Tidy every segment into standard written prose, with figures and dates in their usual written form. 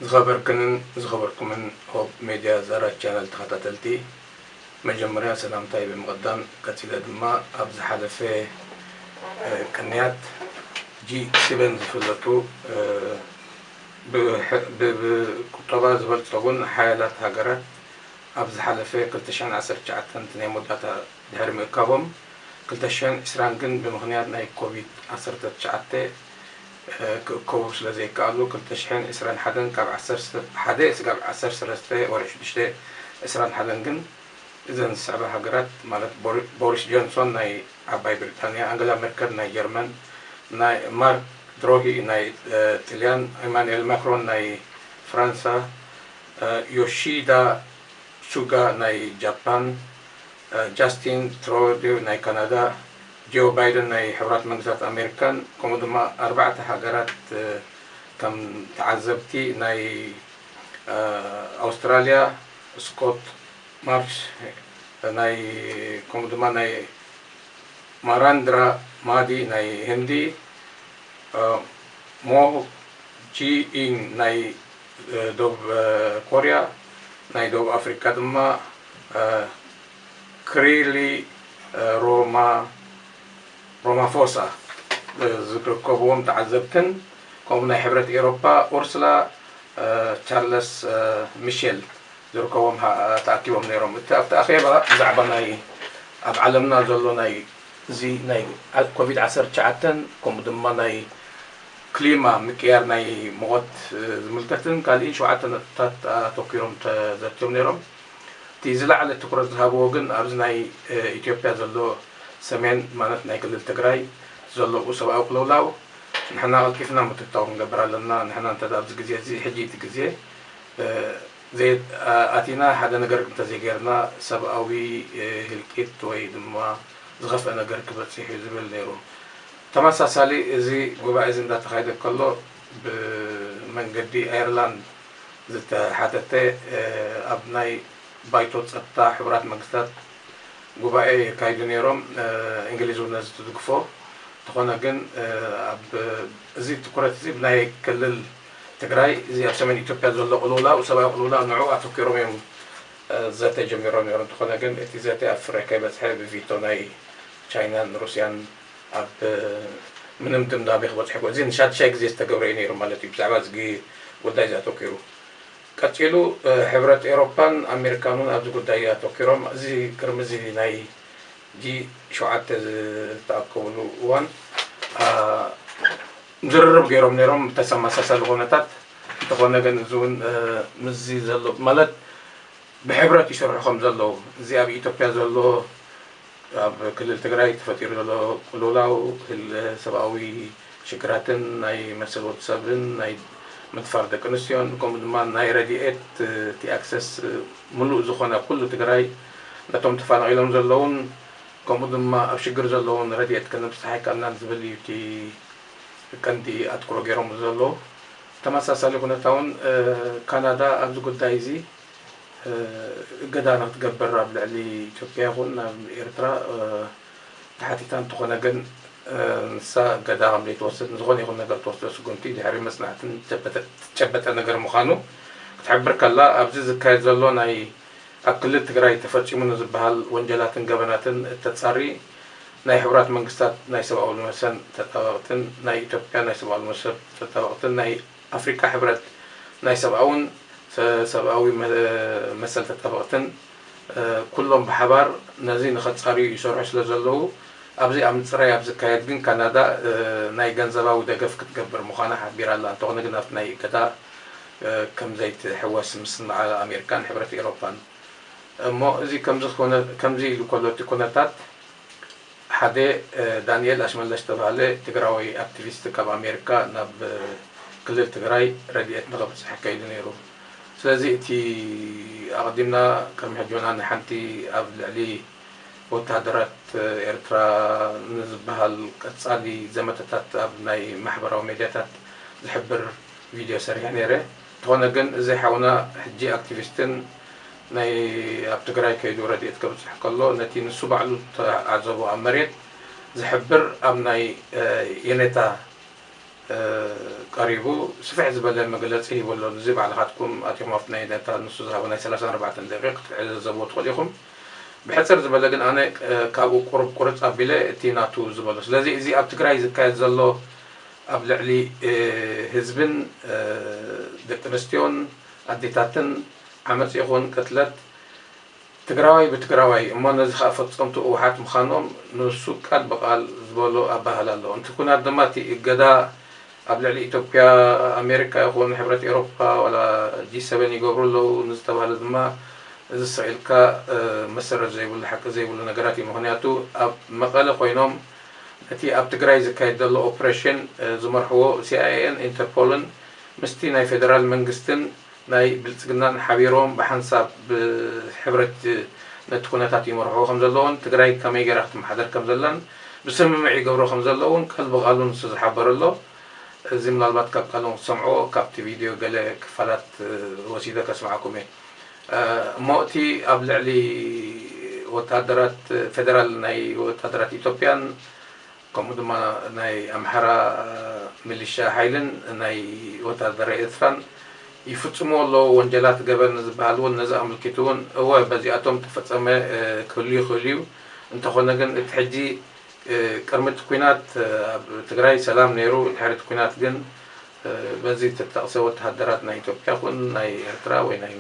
ዝኸበርኩምን ሆብ ሚድያ ዘራ ቻነል ተኸታተልቲ መጀመርያ ሰላምታይ ብምቕዳም ቀፂለ ድማ ኣብ ዝሓለፈ ቅንያት G7 ዝፍለጡ ብቁጠባ ዝበልፀጉን ሓያላት ሃገራት ኣብ ዝሓለፈ 2019 ናይ መወዳእታ ድሕሪ ምእካቦም 2020 ግን ብምኽንያት ናይ ኮቪድ-19 ክእከቡ ስለዘይከኣሉ 2021 ካብ 13 ወርሒ 2021 ግን እዘን ዝስዕባ ሃገራት ማለት ቦሪስ ጆንሶን ናይ ዓባይ ብሪጣንያ፣ ኣንገላ ሜርከል ናይ ጀርመን፣ ናይ ማርክ ድሮሂ ናይ ጣልያን፣ ኢማኑኤል ማክሮን ናይ ፍራንሳ፣ ዮሺዳ ሱጋ ናይ ጃፓን፣ ጃስቲን ትሩዴው ናይ ካናዳ፣ ጆ ባይደን ናይ ሕብራት መንግስታት ኣሜሪካን ከምኡ ድማ 4 ሃገራት ከም ተዓዘብቲ ናይ ኣውስትራልያ፣ ስኮት ማርሽ ናይ ከምኡ ድማ ናይ ማራንድራ ማዲ ናይ ህንዲ፣ ሞ ጂኢን ናይ ደቡብ ኮርያ፣ ናይ ደቡብ ኣፍሪካ ድማ ክሪሊ ሮማፎሳ ዝርከብዎም ተዓዘብትን ከምኡ ናይ ሕብረት ኤሮፓ ኡርሱላ ቻርለስ ሚሼል ዝርከብዎም ተኣኪቦም ነይሮም። እቲ ኣብቲ ኣኼባ ብዛዕባ ናይ ኣብ ዓለምና ዘሎ ናይ እዚ ናይ ኮቪድ-19 ከምኡ ድማ ናይ ክሊማ ምቅያር ናይ ሙቐት ዝምልከትን ካልእ 7 ነጥብታት ኣተኪሮም ተዘርቲዮም ነይሮም። እቲ ዝለዓለ ትኩረት ዝሃብዎ ግን ኣብዚ ናይ ኢትዮጵያ ዘሎ ሰሜን ማለት ናይ ክልል ትግራይ ዘሎ ሰብኣዊ ቅልውላው ንሕና ቀልጢፍና ምትእትታው ክንገብር ኣለና። ንሕና እንተ ኣብዚ ግዜ እዚ ሕጂ እቲ ግዜ ኣቲና ሓደ ነገር እንተዘይገርና ሰብኣዊ ህልቂት ወይ ድማ ዝኸፍአ ነገር ክበፅሕ እዩ ዝብል ነይሩ። ተመሳሳሊ እዚ ጉባኤ እዚ እንዳተኻየደ ከሎ ብመንገዲ ኣየርላንድ ዝተሓተተ ኣብ ናይ ባይቶ ፀጥታ ሕቡራት መንግስታት ጉባኤ የካይዱ ነይሮም። እንግሊዝ እውን ነዚ ትድግፎ እንተኾነ ግን ኣብ እዚ ትኩረት እዚ ብናይ ክልል ትግራይ እዚ ኣብ ሰሜን ኢትዮጵያ ዘሎ ቅልውላው ሰብኣዊ ቅልውላው ንዑ ኣተኪሮም እዮም ዘተ ጀሚሮም ነይሮም። እንተኾነ ግን እቲ ዘተ ኣብ ፍረ ከይበፅሐ ብቪቶ ናይ ቻይናን ሩስያን ኣብ ምንም ድምዳሜ ክበፅሕ እዚ ንሻድሻይ ግዜ ዝተገብረ እዩ ነይሩ ማለት እዩ ብዛዕባ እዚ ጉዳይ እዚ ኣተኪሩ። ቀፂሉ ሕብረት ኤሮፓን ኣሜሪካኑን ኣብዚ ጉዳይ ኣተኪሮም እዚ ቅድሚ እዚ ናይ G7 ዝተኣከብሉ እዋን ዝርርብ ገይሮም ነይሮም ተመሳሳሊ ኩነታት። እንተኾነ ግን እዚ እውን ምዚ ዘሎ ማለት ብሕብረት ይሰርሑ ከም ዘለዉ እዚ ኣብ ኢትዮጵያ ዘሎ ኣብ ክልል ትግራይ ተፈጢሩ ዘሎ ቅልውላው ሰብኣዊ ሽግራትን ናይ መሰል ወዲሰብን ናይ ምድፋር ደቂ ኣንስትዮን ከምኡ ድማ ናይ ረድኤት እቲ ኣክሰስ ሙሉእ ዝኾነ ኩሉ ትግራይ ነቶም ተፈናቒሎም ዘለውን ከምኡ ድማ ኣብ ሽግር ዘለውን ረድኤት ክንብፅሕ ኣይከኣልናን ዝብል እዩ እቲ ቀንዲ ኣትኩሮ ገይሮም ዘለዉ። ተመሳሳሊ ኩነታ እውን ካናዳ ኣብዚ ጉዳይ እዚ እገዳ ንክትገብር ኣብ ልዕሊ ኢትዮጵያ ይኹን ኣብ ኤርትራ ተሓቲታ እንተኾነ ግን ንሳ እገዳ ከም ዘይትወስድ ንዝኾነ ይኹን ነገር ትወስዶ ስጉምቲ ድሕሪ መፅናዕትን ትጨበጠ ነገር ምዃኑ ክትሕብር ከላ ኣብዚ ዝካየድ ዘሎ ናይ ኣብ ክልል ትግራይ ተፈፂሙ ንዝበሃል ወንጀላትን ገበናትን ተፃሪ ናይ ሕብራት መንግስታት ናይ ሰብኣዊ መሰል ተጣበቅትን ናይ ኢትዮጵያ ናይ ሰብኣዊ መሰል ተጣበቅትን ናይ ኣፍሪካ ሕብረት ናይ ሰብኣዊ መሰል ተጣበቅትን ኩሎም ብሓባር ነዚ ንኸፃርዩ ይሰርሑ ስለ ዘለዉ ኣብዚ ኣብ ምፅራይ ኣብ ዝካየድ ግን ካናዳ ናይ ገንዘባዊ ደገፍ ክትገብር ምዃና ሓቢራ ኣላ። እንተኾነ ግን ኣብቲ ናይ እገዳ ከም ዘይትሕወስ ምስ ኣሜሪካን ሕብረት ኤሮፓን እሞ እዚ ከምዚ ኢሉ ከሎ እቲ ኩነታት ሓደ ዳንኤል ኣሽመለሽ ተባሃለ ትግራዋይ ኣክቲቪስት ካብ ኣሜሪካ ናብ ክልል ትግራይ ረድኤት ንኸብፅሕ ከይዱ ነይሩ። ስለዚ እቲ ኣቐዲምና ቅድሚ ሕጂና ንሓንቲ ኣብ ልዕሊ ወታደራት ኤርትራ ንዝበሃል ቀፃሊ ዘመተታት ኣብ ናይ ማሕበራዊ ሚድያታት ዝሕብር ቪድዮ ሰሪሐ ነይረ። እንተኾነ ግን እዚ ሓውና ሕጂ ኣክቲቪስትን ናይ ኣብ ትግራይ ከይዱ ረድኤት ከብፅሕ ከሎ ነቲ ንሱ ባዕሉ ተዓዘቦ ኣብ መሬት ዝሕብር ኣብ ናይ የነታ ቀሪቡ ስፍሕ ዝበለ መግለፂ ይበሎ እዚ ባዕልኻትኩም ኣትኩም ኣብቲ ናይ ዳታ ንሱ ዝሃቦ ናይ 34 ደቂቕ ክትዕዘብዎ ትኽእሉ ኢኹም ብሕፅር ዝበለ ግን ኣነ ካብኡ ቁርብ ቁርፅ ኣቢለ እቲ ናቱ ዝበሎ ስለዚ እዚ ኣብ ትግራይ ዝካየድ ዘሎ ኣብ ልዕሊ ህዝብን ደቂ ኣንስትዮን ኣዴታትን ዓመፅ ይኹን ቅትለት ትግራዋይ ብትግራዋይ እሞ ነዚ ከዓ ፈፀምቲ ህወሓት ምዃኖም ንሱ ቃል ብቃል ዝበሎ ኣባህል ኣሎንቲ ኩናት ድማ እቲ እገዳ ኣብ ልዕሊ ኢትዮጵያ ኣሜሪካ ይኹን ሕብረት ኤውሮፓ ዋላ G7 ይገብሩ ኣለዉ ንዝተባሃለ ድማ እዚ ስዒልካ መሰረት ዘይብሉ ሓቂ ዘይብሉ ነገራት እዩ ምክንያቱ ኣብ መቐለ ኮይኖም እቲ ኣብ ትግራይ ዝካየድ ዘሎ ኦፕሬሽን ዝመርሕዎ ሲአይኤን ኢንተርፖልን ምስቲ ናይ ፌደራል መንግስትን ናይ ብልፅግናን ሓቢሮም ብሓንሳብ ብሕብረት ነቲ ኩነታት ይመርሕዎ ከም ዘለዎን ትግራይ ከመይ ጌራ ክትመሓደር ከም ዘላን ብስምምዕ ይገብሮ ከም ዘለውን ቃል ብቃሉ ንሱ ዝሓበር ኣሎ እዚ ምናልባት ካብ ቃሎም ክትሰምዖ ካብቲ ቪድዮ ገለ ክፋላት ወሲደ ከስማዓኩም እየ እሞ እቲ ኣብ ልዕሊ ወታደራት ፌደራል ናይ ወታደራት ኢትዮጵያን ከምኡ ድማ ናይ ኣምሓራ ሚሊሻ ሓይልን ናይ ወታደራዊ ኤርትራን ይፍፅሙ ኣለዉ ወንጀላት ገበን ዝበሃል እውን ነዚ ኣመልኪቱ እውን እወ በዚኣቶም ተፈፀመ ክህሉ ይኽእል እዩ እንተኾነ ግን እቲ ሕጂ ቅድሚ እቲ ኩናት ኣብ ትግራይ ሰላም ነይሩ ድሕሪ እቲ ኩናት ግን በዚ ተጠቕሰ ወታደራት ናይ ኢትዮጵያ ይኹን ናይ ኤርትራ ወይ ናይ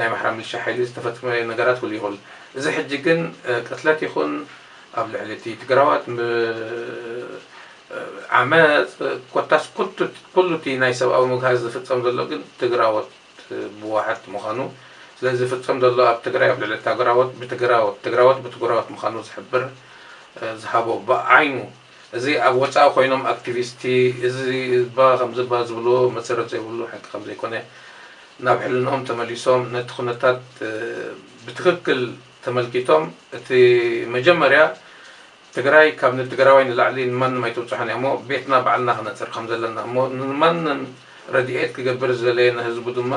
ኣምሓራ ሚሊሻ ሓይሊ ዝተፈፀመ ነገራት ክህሉ ይኽእል እዚ ሕጂ ግን ቅትለት ይኹን ኣብ ልዕሊ እቲ ትግራዋት ዓመፅ ኮታስ ኩሉ እቲ ናይ ሰብኣዊ ምግሃዝ ዝፍፀም ዘሎ ግን ትግራዎት ብዋሓት ምዃኑ ስለዚ ዝፍፀም ዘሎ ኣብ ትግራይ ኣብ ልዕሊ ትግራዎት ብትግራዎት ምዃኑ ዝሕብር ዝሃቦ ብዓይኑ እዚ ኣብ ወፃኢ ኮይኖም ኣክቲቪስቲ እዚ ከምዝባ ዝብሎ መሰረት ዘይብሉ ሓቂ ከም ዘይኮነ ናብ ሕልንኦም ተመሊሶም ነቲ ኩነታት ብትክክል ተመልኪቶም እቲ መጀመርያ ትግራይ ካብ ንትግራዋይ ንላዕሊ ንማንም ኣይተብፅሖን እሞ ቤትና ባዕልና ክነፅር ከም ዘለና እሞ ንማንም ረድኤት ክገብር ዝደለየና ህዝቡ ድማ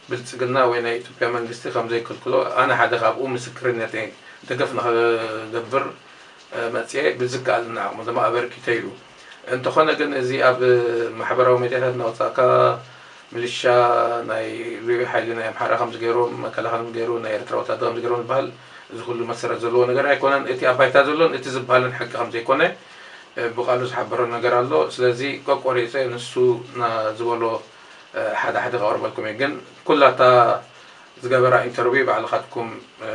ብልፅግና ወይ ናይ ኢትዮጵያ መንግስቲ ከም ዘይክልክሎ ኣነ ሓደ ካብኡ ምስክርነት ደገፍ ንክገብር መፅአ ብዝከኣልና ዓቕሙ ድማ ኣበርኪተ ኢሉ እንተኾነ ግን እዚ ኣብ ማሕበራዊ ሚድያታት እናወፃእካ ሚሊሻ ናይ ልዩ ሓይሊ ናይ ኣምሓራ ከምዚ ገይሮም መከላኸሊ ገይሩ ናይ ኤርትራ ወታደር ከምዚ ገይሮም ዝበሃል እዚ ኩሉ መሰረት ዘለዎ ነገር ኣይኮነን እቲ ኣብ ባይታ ዘሎን እቲ ዝበሃልን ሕቂ ከም ዘይኮነ ብቃሉ ዝሓበሮ ነገር ኣሎ ስለዚ ቆቆሪፀ ንሱ ዝበሎ ሓደ ሓደ ከቅርበልኩም እየ ግን ኩላታ ዝገበራ ኢንተርቪው ባዕልኻትኩም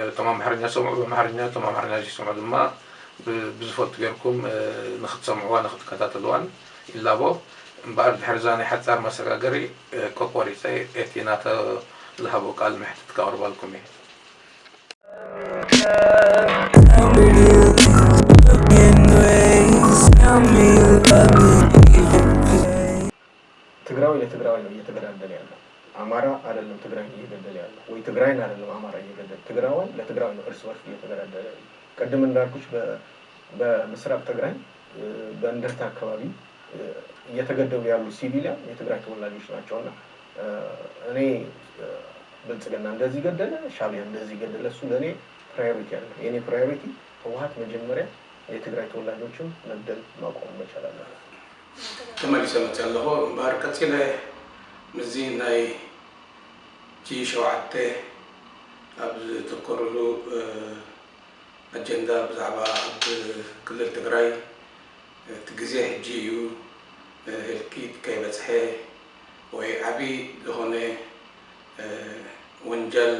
እቶም ኣምሓርኛ ሰምዑ ብኣምሓርኛ እቶም ኣምሓርኛ ዘይሰምዑ ድማ ብዝፈልጡ ጌርኩም ንክትሰምዕዋ ንክትከታተልዋን ይላቦ እምበኣር ድሕሪ ዛ ናይ ሓፃር መሰጋገሪ ቆቆሪፀ እቲ ናተ ዝሃቦ ቃል ምሕትት ከቅርበልኩም እየ ትግራዊ ለትግራዊ ነው እየተገዳደለ ያለው አማራ አይደለም ትግራይ እየገደለ ያለው ወይ ትግራይን አይደለም አማራ እየገደለ ትግራዋይ ለትግራዊ ነው እርስ በርስ እየተገዳደለ ቀደም እንዳልኩሽ በምስራቅ ትግራይ በእንደርታ አካባቢ እየተገደሉ ያሉ ሲቪሊያን የትግራይ ተወላጆች ናቸውና እኔ ብልጽግና እንደዚህ ገደለ ሻዕቢያ እንደዚህ ገደለ እሱ ለኔ ፕራዮሪቲ አለ የኔ ፕራዮሪቲ ህወሓት መጀመሪያ የትግራይ ተወላጆችን መግደል ማቆም መቻል አለበት ተመልሰ መጥያለሁ እምበኣር ቀፂለ ምዚ ናይ G7 ኣብ ዝተኮረሉ ኣጀንዳ ብዛዕባ ኣብ ክልል ትግራይ እቲ ግዜ ሕጂ እዩ ህልቂት ከይበፅሐ ወይ ዓብይ ዝኾነ ወንጀል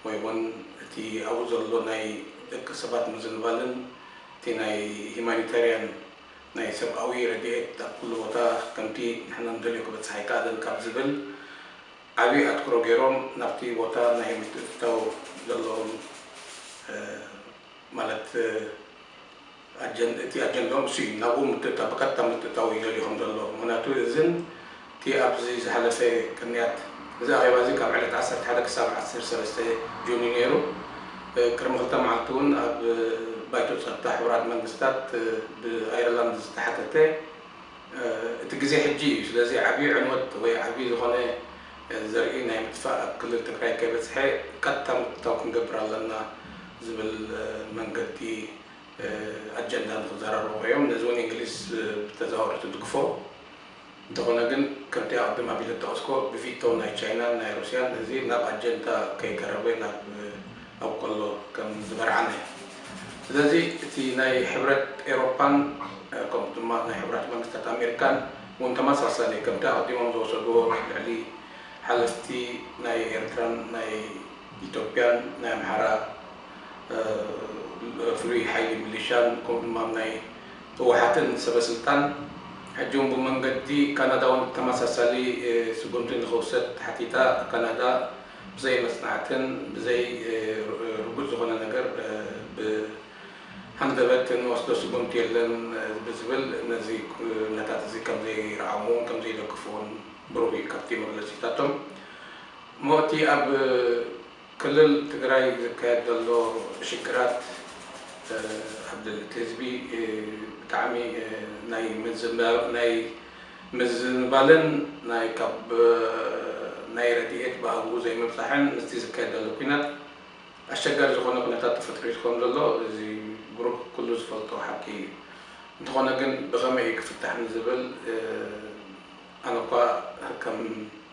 ወይ እውን እቲ ኣብኡ ዘሎ ናይ ደቂ ሰባት ምዝንባልን እቲ ናይ ሂማኒታርያን ናይ ሰብኣዊ ረድኤት ኣብ ኩሉ ቦታ ከምቲ ንሕና ንደልዮ ክበፅሕ ኣይከኣለን ካብ ዝብል ዓብይ ኣትኩሮ ገይሮም ናብቲ ቦታ ናይ ምትእትታው ዘለዎም ማለት እቲ ኣጀንዳኦም እሱ እዩ ናብኡ ምትእታው ብቀጥታ ምትእታው ይደልዮም ዘሎ ምክንያቱ እዝን እቲ ኣብዚ ዝሓለፈ ቅንያት እዚ ኣኼባ እዚ ካብ ዕለት 11 ክሳብ 13 ጁኒ ነይሩ ቅድሚ 2 መዓልቲ እውን ኣብ ባይቶ ፀጥታ ሕብራት መንግስታት ብኣይርላንድ ዝተሓተተ እቲ ግዜ ሕጂ እዩ ስለዚ ዓብይ ዕንወት ወይ ዓብይ ዝኾነ ዘርኢ ናይ ምጥፋእ ኣብ ክልል ትግራይ ከይበፅሐ ቀጥታ ምትእታው ክንገብር ኣለና ዝብል መንገዲ ኣጀንዳ ንክዘራርቡ ኮይኖም ነዚ እውን እንግሊዝ ብተዘዋወርቲ ትድግፎ እንተኾነ ግን ከምቲ ኣቅድም ኣቢለ ተቐስኮ ብቪቶ ናይ ቻይናን ናይ ሩስያን እዚ ናብ ኣጀንዳ ከይቀረበ ናብ ኣብ ከሎ ከም ዝበርዓነ ስለዚ እቲ ናይ ሕብረት ኤሮፓን ከምኡ ድማ ናይ ሕብረት መንግስታት ኣሜሪካን እውን ተመሳሳሊ ከምቲ ኣቅዲሞም ዝወሰድዎ ልዕሊ ሓለፍቲ ናይ ኤርትራን ናይ ኢትዮጵያን ናይ ኣምሓራ ፍሉይ ሓይሊ ሚሊሻን ከምኡ ድማ ናይ ህወሓትን ሰበስልጣን ሕጂውን ብመንገዲ ካናዳ እውን ተመሳሳሊ ስጉምቲ ንክውሰድ ሓቲታ ካናዳ ብዘይ መፅናዕትን ብዘይ ርጉእ ዝኾነ ነገር ብሃንደበት ንወስዶ ስጉምቲ የለን ብዝብል ነዚ ነታት እዚ ከምዘይረኣሙን ከምዘይደግፉን ብሩህ ካብቲ መግለፂታቶም ሞቲ ኣብ ክልል ትግራይ ዝካየድ ዘሎ ሽግራት ኣብ ልዕሊ ህዝቢ ብጣዕሚ ናይ ምዝንባልን ናይ ካብ ናይ ረድኤት ብኣግኡ ዘይምብፃሕን ምስቲ ዝካየድ ዘሎ ኩናት ኣሸጋሪ ዝኾነ ኩነታት ተፈጥሮ ዝኮን ዘሎ እዚ ብሩህ ኩሉ ዝፈልጦ ሓቂ እንተኾነ ግን ብኸመይ ክፍታሕ ንዝብል ኣነ እኳ ከም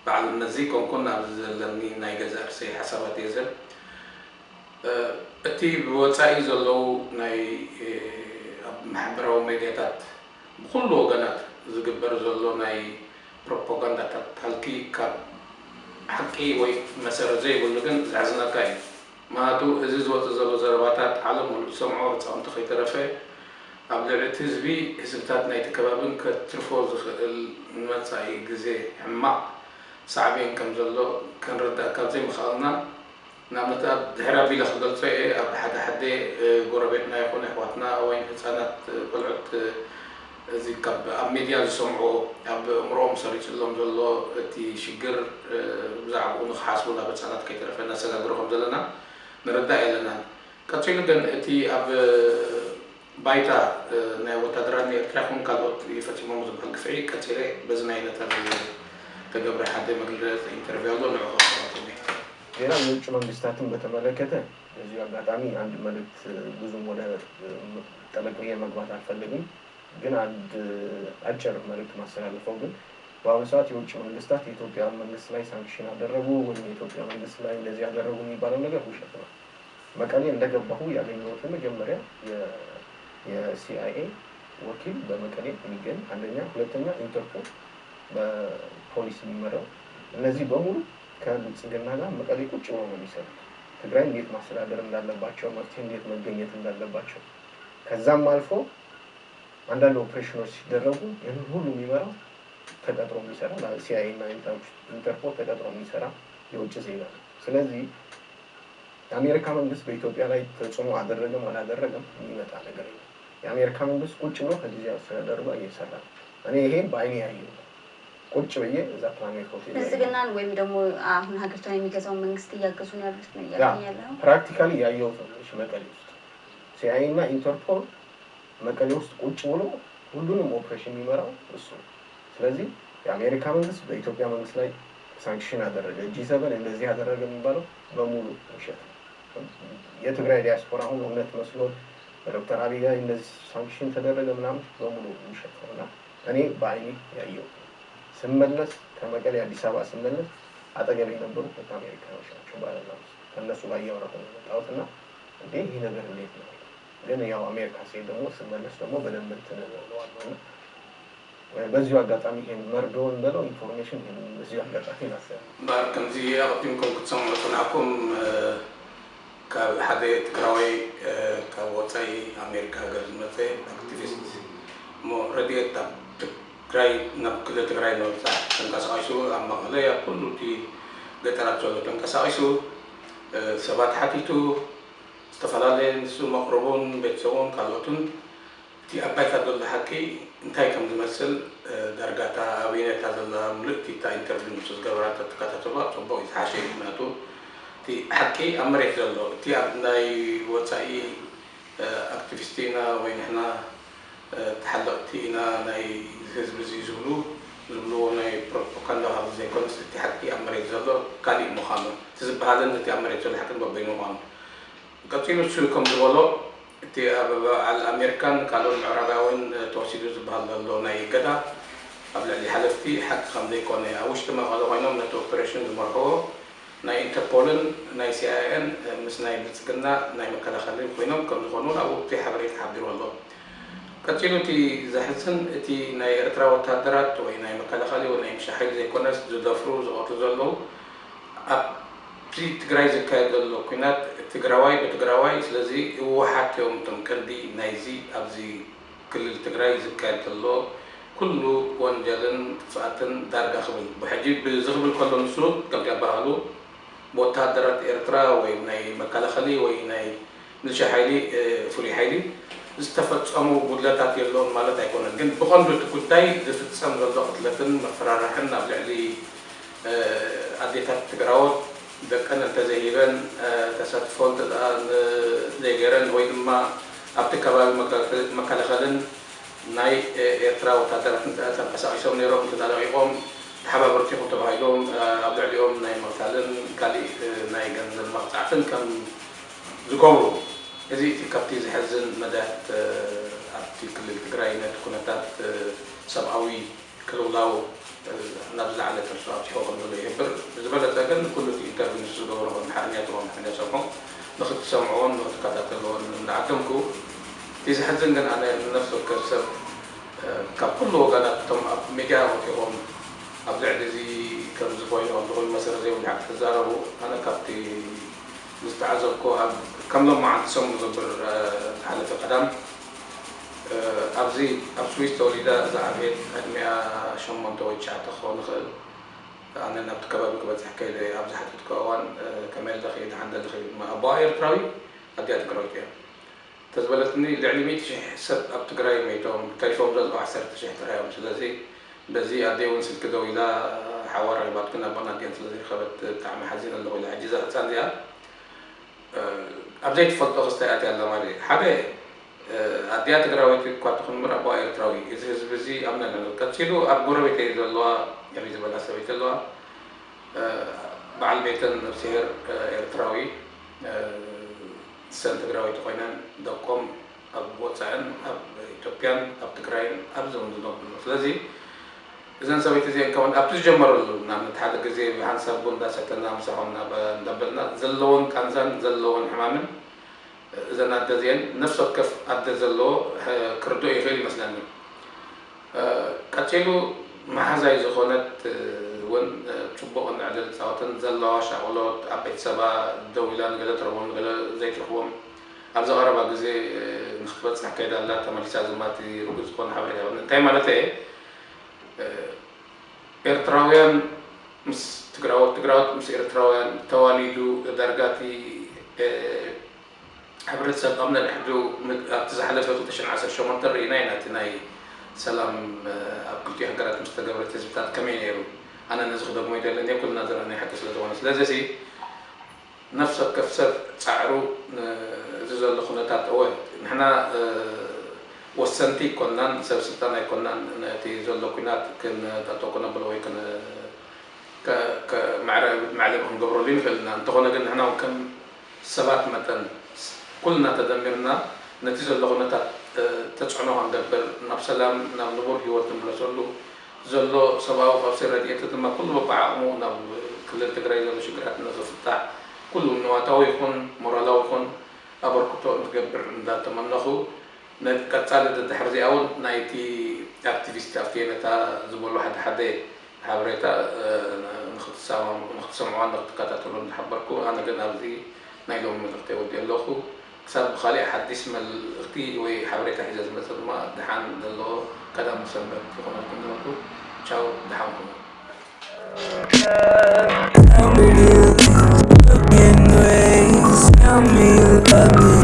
በዓል ነዚ ኮንኩን ኣብ ዘለኒ ናይ ገዛ ርእሰይ ሓሳባት እየ ዘል እቲ ብወፃኢ ዘለው ናይ ኣብ ማሕበራዊ ሚድያታት ብኩሉ ወገናት ዝግበር ዘሎ ናይ ፕሮፓጋንዳታት ሃልኪ ካብ ሓቂ ወይ መሰረት ዘይብሉ ግን ዝሓዝነካ እዩ ማቱ እዚ ዝወፅእ ዘሎ ዘረባታት ዓለም ሙሉእ ሰምዖ ህፃውንቲ ከይተረፈ ኣብ ልዕሊ እቲ ህዝቢ ህዝብታት ናይቲ ከባብን ከትርፎ ዝኽእል ንመፃኢ ግዜ ሕማቕ ሳዕቤን ከም ዘሎ ክንርዳእ ካብ ዘይምኽኣልና ንኣብነት ኣብ ድሕሪ ኣቢለ ክገልፆ እየ ኣብ ሓደ ሓደ ጎረቤትና ይኹን ኣሕዋትና ወይ ህፃናት ቆልዑት እዚ ካብ ኣብ ሚድያ ዝሰምዖ ኣብ እምሮኦም ሰሪፅሎም ዘሎ እቲ ሽግር ብዛዕባኡ ንክሓስቡ ናብ ህፃናት ከይተረፈ እናሰጋግሮ ከም ዘለና ንርዳእ የለና ቀፂሉ ግን እቲ ኣብ ባይታ ናይ ወታደራዊ ኤርትራ ይኹን ካልኦት ይፈፂሞም ዝበሃል ግፍዒ ቀፂለ በዚ ናይ ነታት ተገብረ ሓደ መግለፂ ኢንተርቪው ኣሎ ንዕኡ ሌላ የውጭ መንግስታትን በተመለከተ በዚሁ አጋጣሚ አንድ መልእክት ብዙም ወደ ጠለቅ ብዬ መግባት አልፈልግም፣ ግን አንድ አጭር መልእክት ማስተላለፈው ግን በአሁኑ ሰዓት የውጭ መንግስታት የኢትዮጵያ መንግስት ላይ ሳንክሽን አደረጉ ወይም የኢትዮጵያ መንግስት ላይ እንደዚህ ያደረጉ የሚባለው ነገር ውሸት ነው። መቀሌ እንደገባሁ ያገኘሁት መጀመሪያ የሲአይኤ ወኪል በመቀሌ የሚገኝ አንደኛ፣ ሁለተኛ ኢንተርፖል በፖሊስ የሚመራው እነዚህ በሙሉ ከብልጽግና ጋር መቀሌ ቁጭ ብለው ነው የሚሰሩት። ትግራይ እንዴት ማስተዳደር እንዳለባቸው፣ መፍትሄ እንዴት መገኘት እንዳለባቸው፣ ከዛም አልፎ አንዳንድ ኦፕሬሽኖች ሲደረጉ ይህን ሁሉ የሚመራው ተቀጥሮ የሚሰራ ሲአይኤ እና ኢንተርፖል ተቀጥሮ የሚሰራ የውጭ ዜጋ ነው። ስለዚህ የአሜሪካ መንግስት በኢትዮጵያ ላይ ተጽዕኖ አደረገም አላደረገም የሚመጣ ነገር የለም። የአሜሪካ መንግስት ቁጭ ብሎ ከጊዜያዊ አስተዳደሩ ጋር እየሰራ ነው። እኔ ይሄን በአይኔ ያየሁ ቁጭ ብዬ እዛ ፕላኔት ሆቴል ብልጽግናን ወይም ደግሞ አሁን ሀገሪቷን የሚገዛውን መንግስት እያገዙ ነው ያሉት ነው ያለው። ፕራክቲካሊ ያየሁት ነው መቀሌ ውስጥ ሲአይኤ እና ኢንተርፖል መቀሌ ውስጥ ቁጭ ብሎ ሁሉንም ኦፕሬሽን የሚመራው እሱ ነው። ስለዚህ የአሜሪካ መንግስት በኢትዮጵያ መንግስት ላይ ሳንክሽን አደረገ፣ G7 እንደዚህ ያደረገ የሚባለው በሙሉ ውሸት ነው። የትግራይ ዲያስፖራ አሁን እውነት መስሎት በዶክተር አብይ ጋር እንደዚህ ሳንክሽን ተደረገ ምናምን በሙሉ ውሸት ነው እና እኔ በአይኔ ያየሁት ስመለስ ከመቀሌ አዲስ አበባ ስመለስ አጠገብ የነበሩ አሜሪካኖች ናቸው ባለና ከእነሱ ጋር እያወራሁ ነው የመጣሁት እና እንዴ ይህ ነገር እንዴት ነው ግን ያው አሜሪካ ሲሄድ ደግሞ ስመለስ ደግሞ በደንብ እንትን እለዋለሁ እና በዚሁ አጋጣሚ ይሄን መርዶን በለው ኢንፎርሜሽን ይሄን በዚሁ አጋጣሚ ናሰር ከምዚ ኣቕዲምኩም ክትሰምዑ ፅናዕኩም ካብ ሓደ ትግራዋይ ካብ ወፃኢ ኣሜሪካ ሃገር ዝመፀ ኣክቲቪስት እሞ ረድኤት ኣብ ትግራይ ናብ ክልል ትግራይ ንምብፃሕ ተንቀሳቂሱ ኣብ መቐለ ኣብ ኩሉ እቲ ገጠራት ዘሎ ተንቀሳቂሱ ሰባት ሓቲቱ ዝተፈላለየ ንሱ መቅረቡን ቤተሰቡን ካልኦትን እቲ ኣብ ባይታ ዘሎ ሓቂ እንታይ ከም ዝመስል ዳርጋታ ኣብነታ ዘላ ምልእቲ እታ ኢንተርቪው ምስ ዝገበራ ተከታተሎ ፅቡቅ ዝሓሸ እዩ። ምክንያቱ እቲ ሓቂ ኣብ መሬት ዘሎ እቲ ኣብ ናይ ወፃኢ ኣክቲቪስት ኢና ወይ ንሕና ተሓለቕቲ ኢና ናይ ህዝቢ እዚ ዝብልዎ ናይ ፕሮፓጋንዳ ካብ ዘይኮንስ እቲ ሓቂ ኣብ መሬት ዘሎ ካሊእ ምዃኑ እቲ ዝበሃልን እቲ ኣብ መሬት ዘሎ ሓቂ በበይኑ ምዃኑ ቀፂሉ እሱ ከም ዝበሎ እቲ ኣብ ኣሜሪካን ካልኦት ምዕራባውን ተወሲዱ ዝበሃል ዘሎ ናይ ገዳ ኣብ ልዕሊ ሓለፍቲ ሓቂ ከም ዘይኮነ ኣብ ውሽጢ መቐለ ኮይኖም ነቲ ኦፐሬሽን ዝመርሕዎ ናይ ኢንተርፖልን ናይ ሲአይኤን ምስ ናይ ብልፅግና ናይ መከላኸሊ ኮይኖም ከም ዝኾኑ ኣብ ወቅቱ ሓበሬታ ሓቢሩ ኣሎ ቀፂሉ እቲ ዘሕዝን እቲ ናይ ኤርትራ ወታደራት ወይ ናይ መከላኸሊ ወይ ናይ ምሻ ሓይሊ ዘይኮነስ ዝደፍሩ ዝቐትሉ ዘለዉ ኣብቲ ትግራይ ዝካየድ ዘሎ ኩናት ትግራዋይ ብትግራዋይ ስለዚ ህወሓት እዮም እቶም ቀንዲ ናይዚ ኣብዚ ክልል ትግራይ ዝካየድ ዘሎ ኩሉ ወንጀልን ጥፍኣትን ዳርጋ ክብል ብሕጂ ብዝኽብል ከሎ ንሱ ከምቲ ኣባሃሉ ብወታደራት ኤርትራ ወይ ናይ መከላኸሊ ወይ ናይ ምልሻ ሓይሊ ፍሉይ ሓይሊ ዝተፈፀሙ ጉድለታት የለውን ማለት ኣይኮነን ግን ብቐንዱ እቲ ጉዳይ ዝፍፀም ዘሎ ቅትለትን መፈራርሕን ኣብ ልዕሊ ኣዴታት ትግራዎት ደቀን እንተዘይበን ተሳትፎ ዘይገረን ወይ ድማ ኣብቲ ከባቢ መከላኸልን ናይ ኤርትራ ወታደራት ተንቀሳቂሶም ነይሮም ተዳለቂቆም ተሓባበርቲ ይኹን ተባሂሎም ኣብ ልዕሊኦም ናይ መቕታልን ካሊእ ናይ ገንዘብ መቕፃዕትን ከም ዝገብሩ እዚ እቲ ካብቲ ዝሕዝን መዳት ኣብቲ ክልል ትግራይ ነቲ ኩነታት ሰብኣዊ ክልውላው ናብ ዝለዓለ ተርሶ ኣብፅሖ ከም ዘሎ ይሕብር ዝበለፀ ግን ኩሉ እቲ ኢንተርቪንስ ዝገብሮ ምሓርኛ ጥሮም ምሓርኛ ሰምዖ ንክትሰምዕዎን ንክትከታተልዎን እንዳዓደምኩ እቲ ዝሕዝን ግን ኣነ ነፍሲ ወከፍ ሰብ ካብ ኩሉ ወገናት እቶም ኣብ ሚድያ ወፂኦም ኣብ ልዕሊ እዚ ከም ዝኮይኑ ኣብ ዝኮኑ መሰረት ዘይብሉ ሓቂ ተዛረቡ ኣነ ካብቲ ዝተዓዘብኮ ከም ሎማዓንቲ ሰሙ ዝገብር ዝሓለፈ ቀዳም ኣብዚ ኣብ ስዊስ ተወሊዳ እዛ ዓብየት ዕድሚኣ 8 ወይ 9 ክኸውን ንኽእል ኣነ ናብቲ ከባቢ ክበፅሕ ከይደ ኣብ ዝሓተትኮ እዋን ከመይ ለኸይድ ሓንደ ለኸይድ ኣቦኣ ኤርትራዊ ኣዲኣ ትግራዊት እያ ተዝበለትኒ ልዕሊ 100,000 ሰብ ኣብ ትግራይ ሞይቶም ተሪፎም ዘሎ 10,000 ጥራዮም ስለዚ በዚ ኣዴ እውን ስልኪ ደው ኢላ ሓዋር ይባትክን ኣቦና ኣዲአን ስለዘይረኸበት ብጣዕሚ ሓዚነ ኣለኹ ኢላ ሕጂ እዛ ህፃን እዚኣ ኣብ ዘይትፈልጦ ክስታይ ኣትያ ኣላ ማለት እዩ ሓደ ኣዲኣ ትግራዊት እኳ ትኽንምር ኣቦኣ ኤርትራዊ እዚ ህዝቢ እዚ ኣምነን ቀፂሉ ኣብ ጎረቤት እየ ዘለዋ የሪ ዝበላ ሰበይቲ ዘለዋ በዓል ቤተን ነብስሄር ኤርትራዊ ሰን ትግራዊት ኮይነን ደቆም ኣብ ወፃእን ኣብ ኢትዮጵያን ኣብ ትግራይን ኣብ ዞን ዝነብሩ ስለዚ እዘን ሰበይቲ እዚአን ከውን ኣብቲ ዝጀመረሉ ንኣብነት ሓደ ግዜ ብሓንሳብ ቦንዳ ሰተና ምሳኾና እንዳበልና ዘለዎን ቃንዛን ዘለዎን ሕማምን እዘን ኣደ እዚአን ነፍሲ ወከፍ ኣደ ዘለዎ ክርድኦ ይኽእል ይመስለኒ ቀፂሉ መሓዛይ ዝኾነት እውን ፅቡቅ ንዕድል ፃወትን ዘለዋ ሻቅሎት ኣብ ቤተሰባ ደው ኢላ ንገለ ትረኽቦም ንገለ ዘይትረኽቦም ኣብ ዘቐረባ ግዜ ንክትበፅሕ ከይዳ ኣላ ተመሊሳ ዝማቲ ርጉእ ዝኾነ ሓበሬታ እንታይ ማለት እየ ኤርትራውያን ምስ ትግራዎት ምስ ኤርትራውያን ተዋሊዱ ዳርጋቲ ሕብረተሰብ ኣምነ ድሕዱ ኣብቲ ዝሓለፈ 2018 ርኢና ኢና እቲ ናይ ሰላም ኣብ ክልቲኡ ሃገራት ምስ ተገበረት ህዝብታት ከመይ ነይሩ ኣነ ነዚ ክደግሞ ይደለኒ ኩልና ዘረአና ሓቂ ስለዝኾነ ስለዚ እዚ ነፍሲ ወከፍ ሰብ ፃዕሩ እዚ ዘሎ ኩነታት እወ ንሕና ወሰንቲ ይኮናን ሰብ ስልጣን ኣይኮናን ነቲ ዘሎ ኩናት ክንጠጦ ክነብሎ ወይ ማዕረብ ክንገብረሉ ንኽእል ኢና እንተኾነ ግን ንሕና ከም ሰባት መጠን ኩልና ተደሚርና ነቲ ዘሎ ኩነታት ተፅዕኖ ክንገብር ናብ ሰላም ናብ ንቡር ሂወት ንምለሰሉ ዘሎ ሰብኣዊ ካብሲ ረድኤት ድማ ኩሉ በዓቕሙ ናብ ክልል ትግራይ ዘሎ ሽግራት ንዝፍታሕ ኩሉ ንዋታዊ ይኹን ሞራላዊ ይኹን ኣበርክቶ ንትገብር እንዳተመነኹ ቀፃሊ ድሕሪ እዚኣ እውን ናይቲ ኣክቲቪስት ኣብቲ ነታ ዝበሉ ሓደ ሓበሬታ ንክትሰምዖን ንክትከታተሉ እንዳሓበርኩ ኣነ ግን ኣብዚ ናይ ሎሚ መልእኽቲ የወዲእ ኣለኹ ክሳብ ብካሊእ ሓዲስ መልእኽቲ ወይ ሓበሬታ ሒዘ ዝመፀ ድማ ድሓን ዘለዎ ቀዳም ሰንበት ይኹነልኩም ዘለኩ ቻው ድሓን ኩኑ Tell me you love me